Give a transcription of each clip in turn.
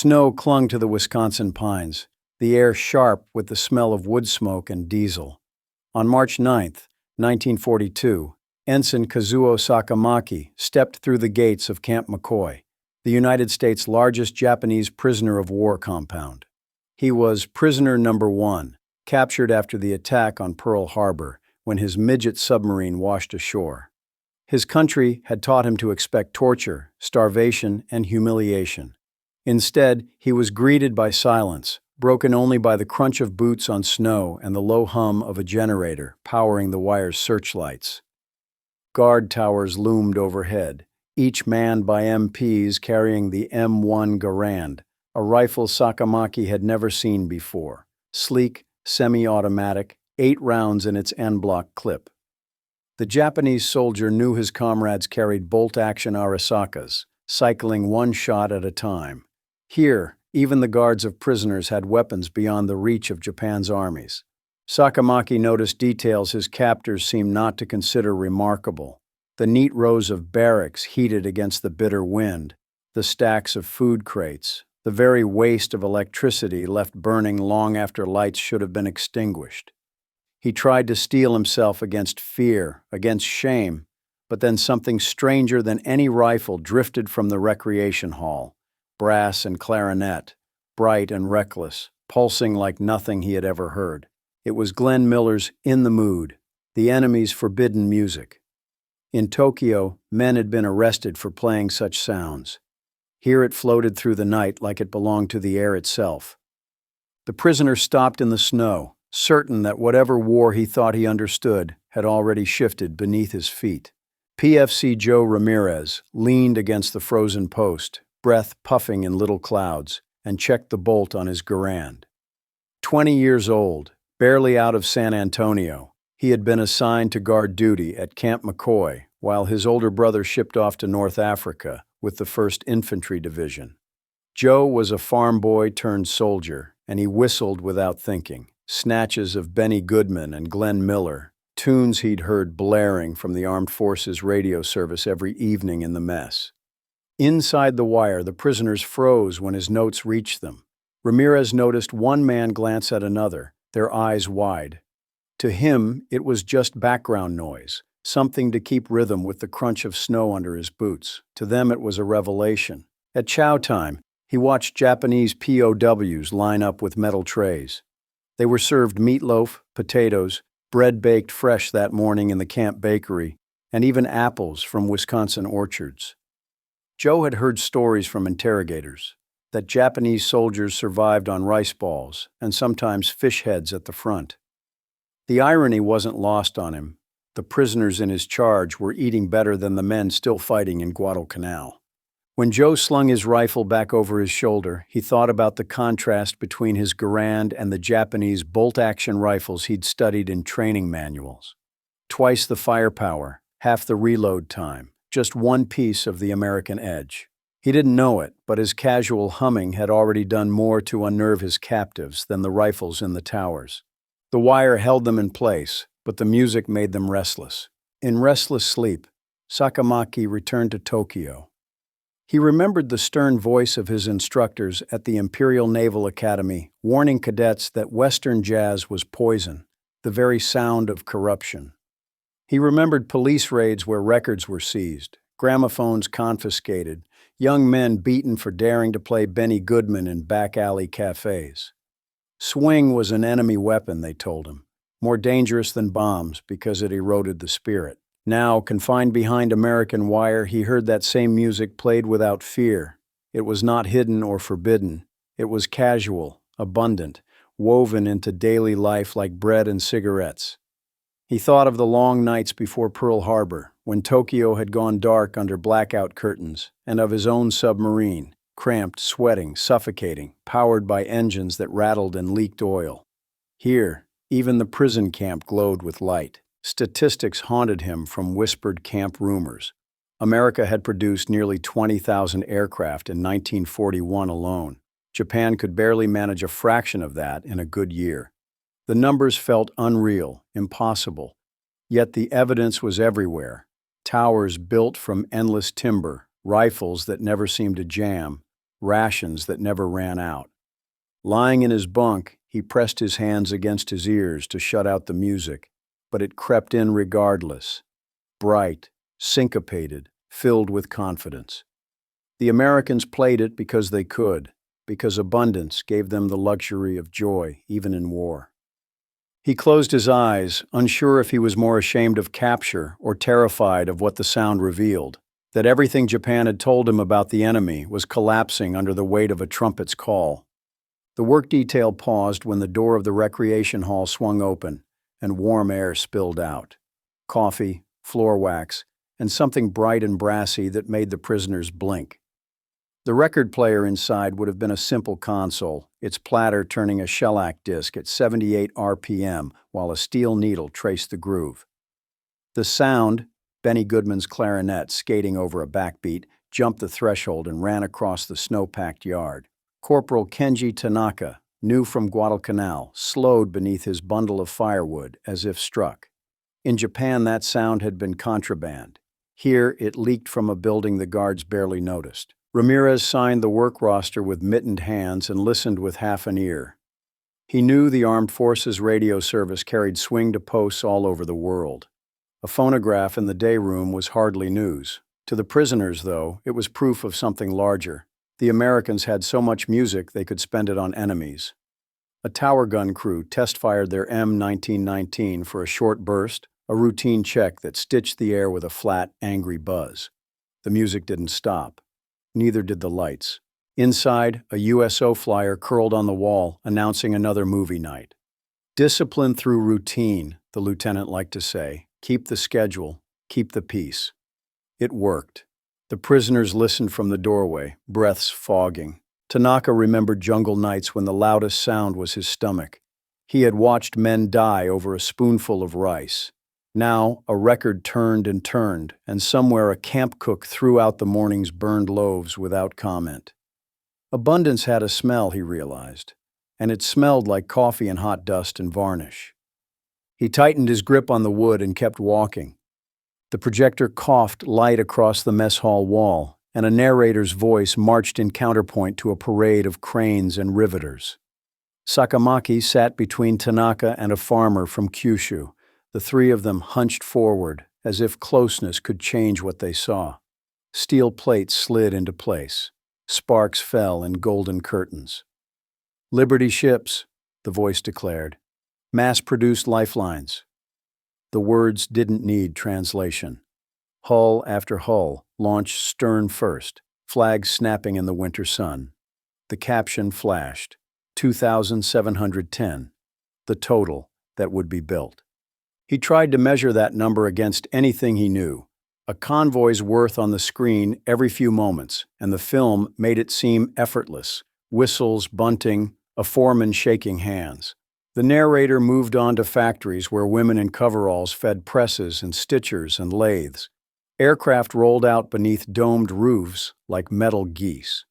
Snow clung to the Wisconsin pines, the air sharp with the smell of wood smoke and diesel. On March 9, 1942, Ensign Kazuo Sakamaki stepped through the gates of Camp McCoy, the United States' largest Japanese prisoner of war compound. He was prisoner number 1, captured after the attack on Pearl Harbor when his midget submarine washed ashore. His country had taught him to expect torture, starvation, and humiliation. Instead, he was greeted by silence, broken only by the crunch of boots on snow and the low hum of a generator powering the wire's searchlights. Guard towers loomed overhead, each manned by MPs carrying the M1 Garand, a rifle Sakamaki had never seen before, sleek, semi-automatic, 8 rounds in its en-bloc clip. The Japanese soldier knew his comrades carried bolt-action Arisakas, cycling one shot at a time. Here, even the guards of prisoners had weapons beyond the reach of Japan's armies. Sakamaki noticed details his captors seemed not to consider remarkable. The neat rows of barracks heated against the bitter wind, the stacks of food crates, the very waste of electricity left burning long after lights should have been extinguished. He tried to steel himself against fear, against shame, but then something stranger than any rifle drifted from the recreation hall, brass and clarinet, bright and reckless, pulsing like nothing he had ever heard. It was Glenn Miller's In the Mood, the enemy's forbidden music. In Tokyo, men had been arrested for playing such sounds. Here it floated through the night like it belonged to the air itself. The prisoner stopped in the snow, certain that whatever war he thought he understood had already shifted beneath his feet. PFC Joe Ramirez leaned against the frozen post, breath puffing in little clouds, and checked the bolt on his Garand. 20 years old, barely out of San Antonio, he had been assigned to guard duty at Camp McCoy while his older brother shipped off to North Africa with the 1st Infantry Division. Joe was a farm boy turned soldier, and he whistled without thinking, snatches of Benny Goodman and Glenn Miller, tunes he'd heard blaring from the Armed Forces radio service every evening in the mess. Inside the wire, the prisoners froze when his notes reached them. Ramirez noticed one man glance at another, their eyes wide. To him, it was just background noise, something to keep rhythm with the crunch of snow under his boots. To them, it was a revelation. At chow time, he watched Japanese POWs line up with metal trays. They were served meatloaf, potatoes, bread baked fresh that morning in the camp bakery, and even apples from Wisconsin orchards. Joe had heard stories from interrogators that Japanese soldiers survived on rice balls and sometimes fish heads at the front. The irony wasn't lost on him. The prisoners in his charge were eating better than the men still fighting in Guadalcanal. When Joe slung his rifle back over his shoulder, he thought about the contrast between his Garand and the Japanese bolt-action rifles he'd studied in training manuals. Twice the firepower, half the reload time, just one piece of the American edge. He didn't know it, but his casual humming had already done more to unnerve his captives than the rifles in the towers. The wire held them in place, but the music made them restless. In restless sleep, Sakamaki returned to Tokyo. He remembered the stern voice of his instructors at the Imperial Naval Academy, warning cadets that Western jazz was poison, the very sound of corruption. He remembered police raids where records were seized, gramophones confiscated, young men beaten for daring to play Benny Goodman in back alley cafes. Swing was an enemy weapon, they told him, more dangerous than bombs because it eroded the spirit. Now, confined behind American wire, he heard that same music played without fear. It was not hidden or forbidden. It was casual, abundant, woven into daily life like bread and cigarettes. He thought of the long nights before Pearl Harbor, when Tokyo had gone dark under blackout curtains, and of his own submarine, cramped, sweating, suffocating, powered by engines that rattled and leaked oil. Here, even the prison camp glowed with light. Statistics haunted him from whispered camp rumors. America had produced nearly 20,000 aircraft in 1941 alone. Japan could barely manage a fraction of that in a good year. The numbers felt unreal, impossible. Yet the evidence was everywhere. Towers built from endless timber, rifles that never seemed to jam, rations that never ran out. Lying in his bunk, he pressed his hands against his ears to shut out the music, but it crept in regardless, bright, syncopated, filled with confidence. The Americans played it because they could, because abundance gave them the luxury of joy, even in war. He closed his eyes, unsure if he was more ashamed of capture or terrified of what the sound revealed, that everything Japan had told him about the enemy was collapsing under the weight of a trumpet's call. The work detail paused when the door of the recreation hall swung open and warm air spilled out. Coffee, floor wax, and something bright and brassy that made the prisoners blink. The record player inside would have been a simple console, its platter turning a shellac disc at 78 RPM while a steel needle traced the groove. The sound, Benny Goodman's clarinet skating over a backbeat, jumped the threshold and ran across the snow-packed yard. Corporal Kenji Tanaka, new from Guadalcanal, slowed beneath his bundle of firewood as if struck. In Japan, that sound had been contraband. Here, it leaked from a building the guards barely noticed. Ramirez signed the work roster with mittened hands and listened with half an ear. He knew the Armed Forces radio service carried swing to posts all over the world. A phonograph in the day room was hardly news. To the prisoners, though, it was proof of something larger. The Americans had so much music they could spend it on enemies. A tower gun crew test-fired their M1919 for a short burst, a routine check that stitched the air with a flat, angry buzz. The music didn't stop. Neither did the lights. Inside, a USO flyer curled on the wall, announcing another movie night. Discipline through routine, the lieutenant liked to say. Keep the schedule, keep the peace. It worked. The prisoners listened from the doorway, breaths fogging. Tanaka remembered jungle nights when the loudest sound was his stomach. He had watched men die over a spoonful of rice. Now, a record turned, and somewhere a camp cook threw out the morning's burned loaves without comment. Abundance had a smell, he realized, and it smelled like coffee and hot dust and varnish. He tightened his grip on the wood and kept walking. The projector coughed light across the mess hall wall, and a narrator's voice marched in counterpoint to a parade of cranes and riveters. Sakamaki sat between Tanaka and a farmer from Kyushu. The three of them hunched forward, as if closeness could change what they saw. Steel plates slid into place. Sparks fell in golden curtains. "Liberty ships," the voice declared. "Mass-produced lifelines." The words didn't need translation. Hull after hull launched stern first, flags snapping in the winter sun. The caption flashed, 2,710, the total that would be built. He tried to measure that number against anything he knew. A convoy's worth on the screen every few moments, and the film made it seem effortless. Whistles, bunting, a foreman shaking hands. The narrator moved on to factories where women in coveralls fed presses and stitchers and lathes. Aircraft rolled out beneath domed roofs like metal geese.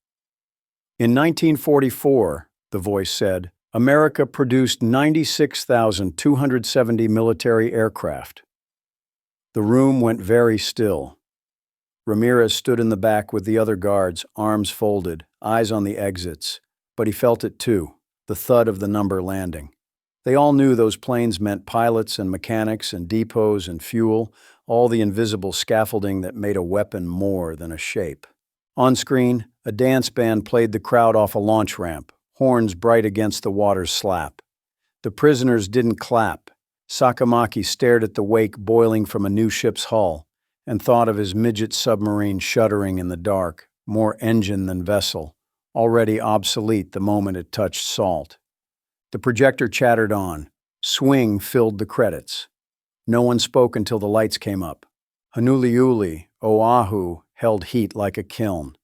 In 1944, the voice said, America produced 96,270 military aircraft. The room went very still. Ramirez stood in the back with the other guards, arms folded, eyes on the exits, but he felt it too, the thud of the number landing. They all knew those planes meant pilots and mechanics and depots and fuel, all the invisible scaffolding that made a weapon more than a shape. On screen, a dance band played the crowd off a launch ramp, horns bright against the water's slap. The prisoners didn't clap. Sakamaki stared at the wake boiling from a new ship's hull and thought of his midget submarine shuddering in the dark, more engine than vessel, already obsolete the moment it touched salt. The projector chattered on. Swing filled the credits. No one spoke until the lights came up. Honouliuli, Oahu, held heat like a kiln.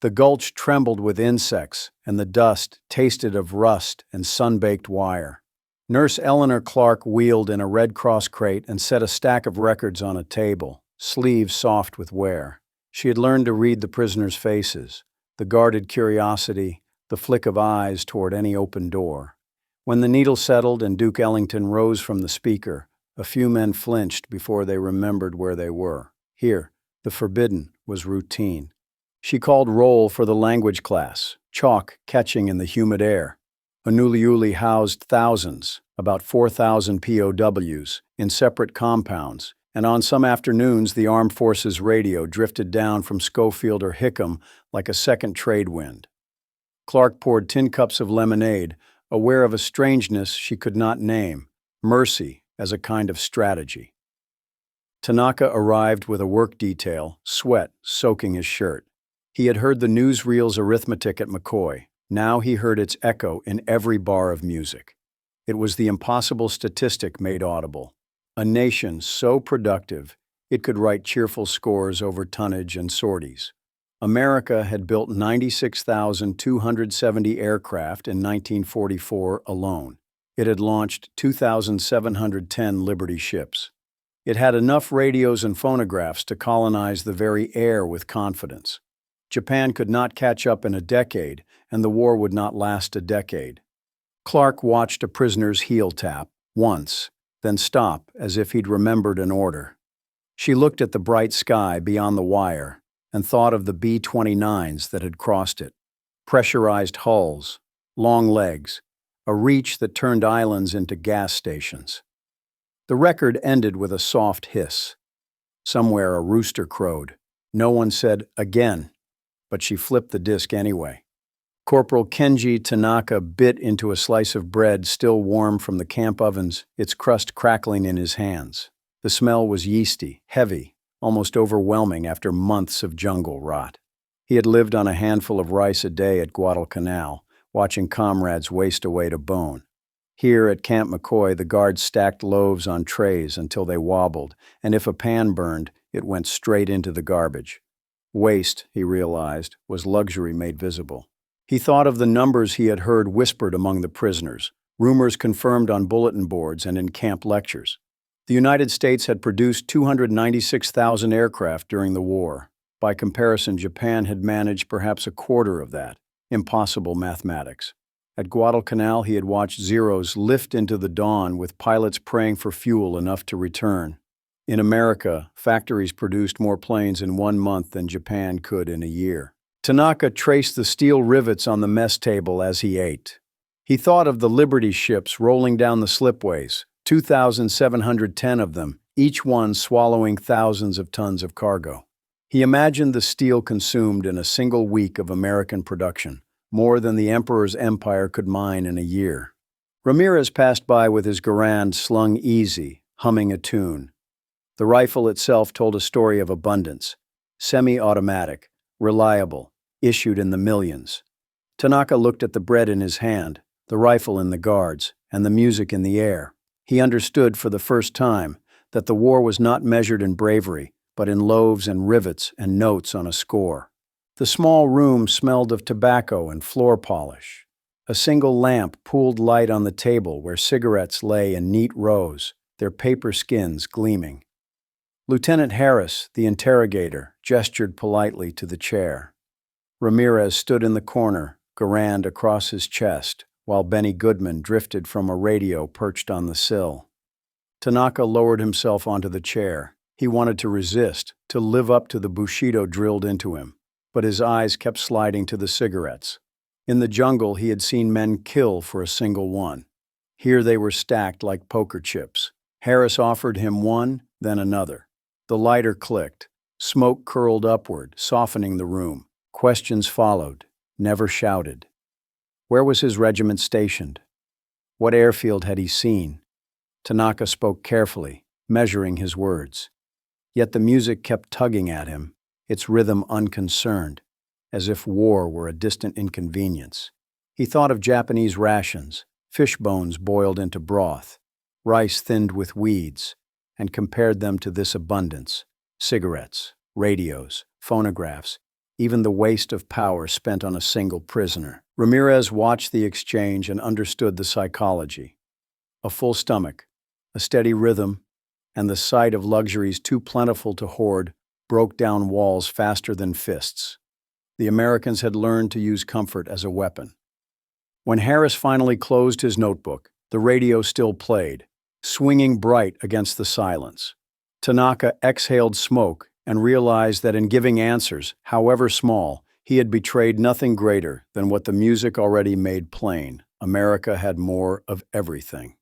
The gulch trembled with insects, and the dust tasted of rust and sun-baked wire. Nurse Eleanor Clark wheeled in a Red Cross crate and set a stack of records on a table, sleeves soft with wear. She had learned to read the prisoners' faces, the guarded curiosity, the flick of eyes toward any open door. When the needle settled and Duke Ellington rose from the speaker, a few men flinched before they remembered where they were. Here, the forbidden was routine. She called roll for the language class, chalk catching in the humid air. Unuliuli housed thousands, about 4,000 POWs, in separate compounds, and on some afternoons the Armed Forces radio drifted down from Schofield or Hickam like a second trade wind. Clark poured tin cups of lemonade, aware of a strangeness she could not name, mercy as a kind of strategy. Tanaka arrived with a work detail, sweat soaking his shirt. He had heard the newsreel's arithmetic at McCoy. Now he heard its echo in every bar of music. It was the impossible statistic made audible. A nation so productive it could write cheerful scores over tonnage and sorties. America had built 96,270 aircraft in 1944 alone. It had launched 2,710 Liberty ships. It had enough radios and phonographs to colonize the very air with confidence. Japan could not catch up in a decade, and the war would not last a decade. Clark watched a prisoner's heel tap, once, then stop as if he'd remembered an order. She looked at the bright sky beyond the wire and thought of the B-29s that had crossed it. Pressurized hulls, long legs, a reach that turned islands into gas stations. The record ended with a soft hiss. Somewhere a rooster crowed. No one said, "Again," but she flipped the disc anyway. Corporal Kenji Tanaka bit into a slice of bread still warm from the camp ovens, its crust crackling in his hands. The smell was yeasty, heavy, almost overwhelming after months of jungle rot. He had lived on a handful of rice a day at Guadalcanal, watching comrades waste away to bone. Here at Camp McCoy, the guards stacked loaves on trays until they wobbled, and if a pan burned, it went straight into the garbage. Waste, he realized, was luxury made visible. He thought of the numbers he had heard whispered among the prisoners, rumors confirmed on bulletin boards and in camp lectures. The United States had produced 296,000 aircraft during the war. By comparison, Japan had managed perhaps a quarter of that. Impossible mathematics. At Guadalcanal, he had watched Zeros lift into the dawn with pilots praying for fuel enough to return. In America, factories produced more planes in 1 month than Japan could in a year. Tanaka traced the steel rivets on the mess table as he ate. He thought of the Liberty ships rolling down the slipways, 2,710 of them, each one swallowing thousands of tons of cargo. He imagined the steel consumed in a single week of American production, more than the Emperor's empire could mine in a year. Ramirez passed by with his Garand slung easy, humming a tune. The rifle itself told a story of abundance, semi-automatic, reliable, issued in the millions. Tanaka looked at the bread in his hand, the rifle in the guards, and the music in the air. He understood for the first time that the war was not measured in bravery, but in loaves and rivets and notes on a score. The small room smelled of tobacco and floor polish. A single lamp pooled light on the table where cigarettes lay in neat rows, their paper skins gleaming. Lieutenant Harris, the interrogator, gestured politely to the chair. Ramirez stood in the corner, Garand across his chest, while Benny Goodman drifted from a radio perched on the sill. Tanaka lowered himself onto the chair. He wanted to resist, to live up to the Bushido drilled into him, but his eyes kept sliding to the cigarettes. In the jungle, he had seen men kill for a single one. Here they were stacked like poker chips. Harris offered him one, then another. The lighter clicked. Smoke curled upward, softening the room. Questions followed, never shouted. Where was his regiment stationed? What airfield had he seen? Tanaka spoke carefully, measuring his words. Yet the music kept tugging at him, its rhythm unconcerned, as if war were a distant inconvenience. He thought of Japanese rations, fish bones boiled into broth, rice thinned with weeds, and compared them to this abundance: cigarettes, radios, phonographs, even the waste of power spent on a single prisoner. Ramirez watched the exchange and understood the psychology. A full stomach, a steady rhythm, and the sight of luxuries too plentiful to hoard broke down walls faster than fists. The Americans had learned to use comfort as a weapon. When Harris finally closed his notebook, the radio still played, swinging bright against the silence. Tanaka exhaled smoke and realized that in giving answers, however small, he had betrayed nothing greater than what the music already made plain. America had more of everything.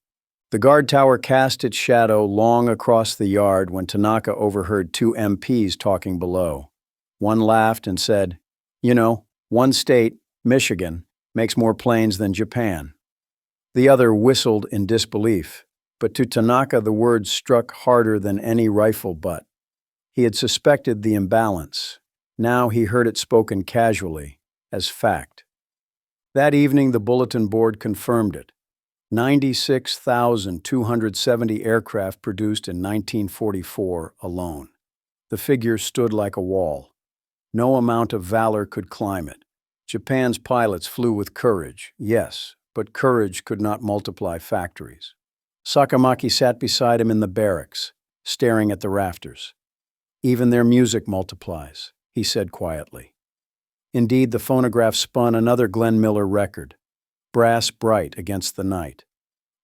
The guard tower cast its shadow long across the yard when Tanaka overheard two MPs talking below. One laughed and said, "You know, one state, Michigan, makes more planes than Japan." The other whistled in disbelief, but to Tanaka the words struck harder than any rifle butt. He had suspected the imbalance. Now he heard it spoken casually, as fact. That evening the bulletin board confirmed it. 96,270 aircraft produced in 1944 alone. The figure stood like a wall. No amount of valor could climb it. Japan's pilots flew with courage, yes, but courage could not multiply factories. Sakamaki sat beside him in the barracks, staring at the rafters. "Even their music multiplies," he said quietly. Indeed, the phonograph spun another Glenn Miller record, brass bright against the night.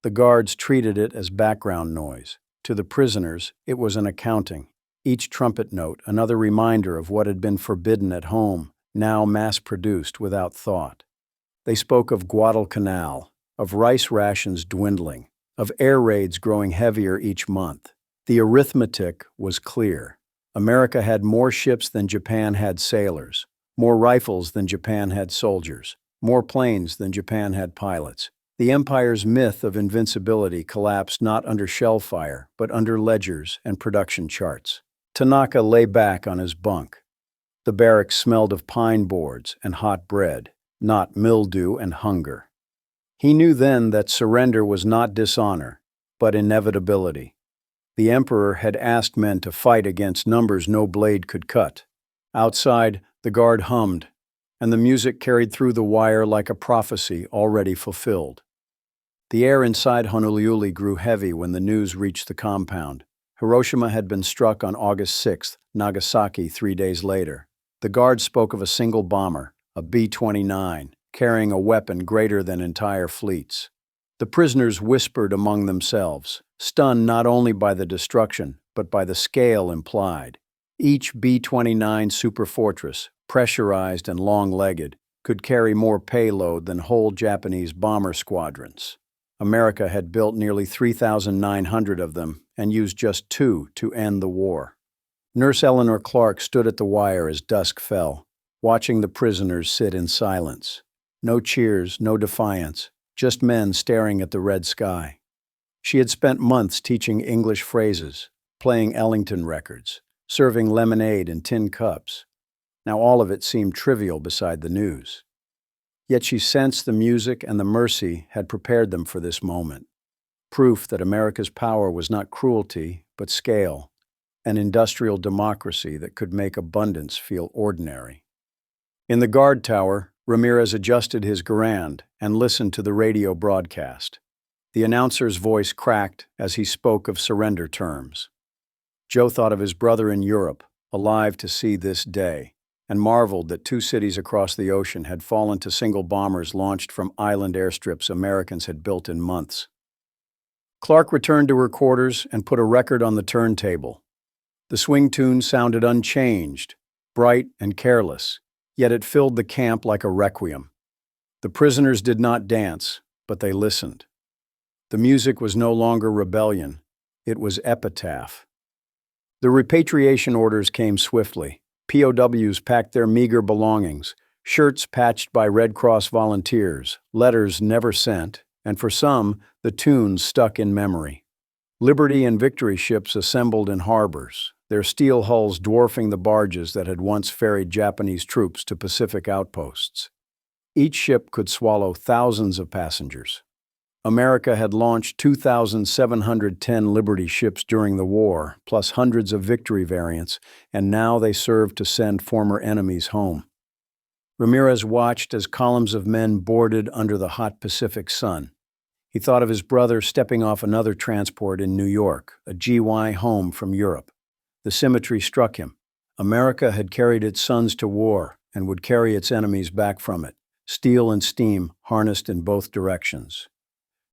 The guards treated it as background noise. To the prisoners, it was an accounting. Each trumpet note another reminder of what had been forbidden at home, now mass-produced without thought. They spoke of Guadalcanal, of rice rations dwindling, of air raids growing heavier each month. The arithmetic was clear. America had more ships than Japan had sailors, more rifles than Japan had soldiers, more planes than Japan had pilots. The empire's myth of invincibility collapsed not under shell fire, but under ledgers and production charts. Tanaka lay back on his bunk. The barracks smelled of pine boards and hot bread, not mildew and hunger. He knew then that surrender was not dishonor, but inevitability. The emperor had asked men to fight against numbers no blade could cut. Outside, the guard hummed, and the music carried through the wire like a prophecy already fulfilled. The air inside Honolulu grew heavy when the news reached the compound. Hiroshima had been struck on August 6th, Nagasaki 3 days later. The guard spoke of a single bomber, a B-29, carrying a weapon greater than entire fleets. The prisoners whispered among themselves, stunned not only by the destruction, but by the scale implied. Each B-29 superfortress, pressurized and long-legged, could carry more payload than whole Japanese bomber squadrons. America had built nearly 3,900 of them and used just 2 to end the war. Nurse Eleanor Clark stood at the wire as dusk fell, watching the prisoners sit in silence. No cheers, no defiance, just men staring at the red sky. She had spent months teaching English phrases, playing Ellington records, serving lemonade in tin cups. Now all of it seemed trivial beside the news. Yet she sensed the music and the mercy had prepared them for this moment. Proof that America's power was not cruelty, but scale, an industrial democracy that could make abundance feel ordinary. In the guard tower, Ramirez adjusted his garand and listened to the radio broadcast. The announcer's voice cracked as he spoke of surrender terms. Joe thought of his brother in Europe, alive to see this day, and marveled that 2 cities across the ocean had fallen to single bombers launched from island airstrips Americans had built in months. Clark returned to her quarters and put a record on the turntable. The swing tune sounded unchanged, bright and careless, yet it filled the camp like a requiem. The prisoners did not dance, but they listened. The music was no longer rebellion, it was epitaph. The repatriation orders came swiftly. POWs packed their meager belongings, shirts patched by Red Cross volunteers, letters never sent, and for some, the tunes stuck in memory. Liberty and Victory ships assembled in harbors, their steel hulls dwarfing the barges that had once ferried Japanese troops to Pacific outposts. Each ship could swallow thousands of passengers. America had launched 2,710 Liberty ships during the war, plus hundreds of Victory variants, and now they served to send former enemies home. Ramirez watched as columns of men boarded under the hot Pacific sun. He thought of his brother stepping off another transport in New York, a GY home from Europe. The symmetry struck him. America had carried its sons to war and would carry its enemies back from it, steel and steam harnessed in both directions.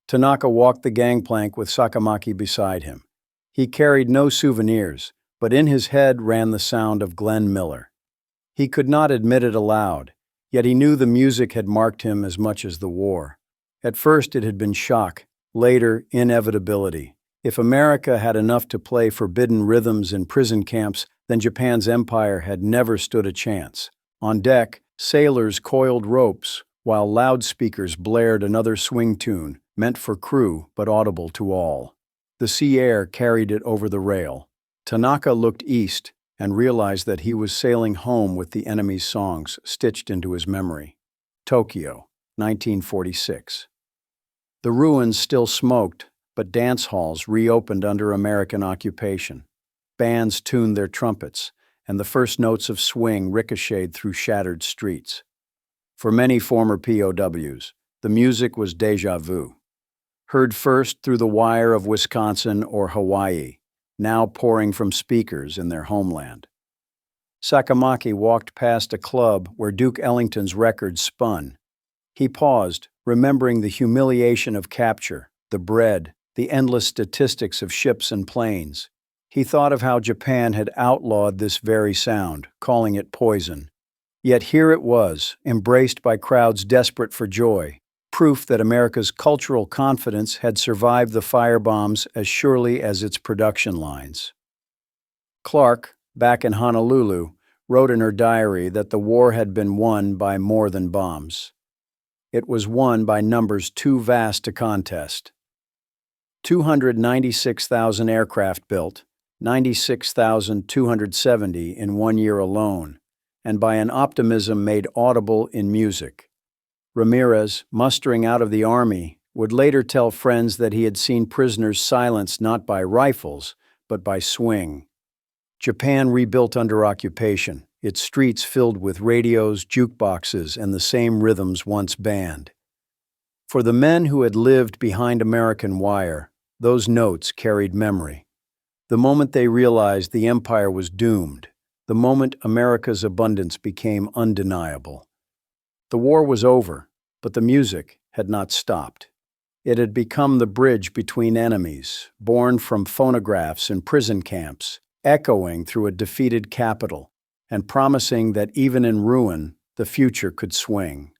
Tanaka walked the gangplank with Sakamaki beside him. He carried no souvenirs, but in his head ran the sound of Glenn Miller. He could not admit it aloud, yet he knew the music had marked him as much as the war. At first it had been shock, later inevitability. If America had enough to play forbidden rhythms in prison camps, then Japan's empire had never stood a chance. On deck, sailors coiled ropes, while loudspeakers blared another swing tune, meant for crew but audible to all. The sea air carried it over the rail. Tanaka looked east and realized that he was sailing home with the enemy's songs stitched into his memory. Tokyo, 1946. The ruins still smoked, but dance halls reopened under American occupation. Bands tuned their trumpets, and the first notes of swing ricocheted through shattered streets. For many former POWs, the music was déjà vu. Heard first through the wire of Wisconsin or Hawaii, now pouring from speakers in their homeland. Sakamaki walked past a club where Duke Ellington's records spun. He paused, remembering the humiliation of capture, the bread, the endless statistics of ships and planes. He thought of how Japan had outlawed this very sound, calling it poison. Yet here it was, embraced by crowds desperate for joy, proof that America's cultural confidence had survived the firebombs as surely as its production lines. Clark, back in Honolulu, wrote in her diary that the war had been won by more than bombs. It was won by numbers too vast to contest. 296,000 aircraft built, 96,270 in 1 year alone, and by an optimism made audible in music. Ramirez, mustering out of the army, would later tell friends that he had seen prisoners silenced not by rifles, but by swing. Japan rebuilt under occupation, its streets filled with radios, jukeboxes, and the same rhythms once banned. For the men who had lived behind American wire, those notes carried memory. The moment they realized the empire was doomed, the moment America's abundance became undeniable. The war was over, but the music had not stopped. It had become the bridge between enemies, born from phonographs in prison camps, echoing through a defeated capital, and promising that even in ruin, the future could swing.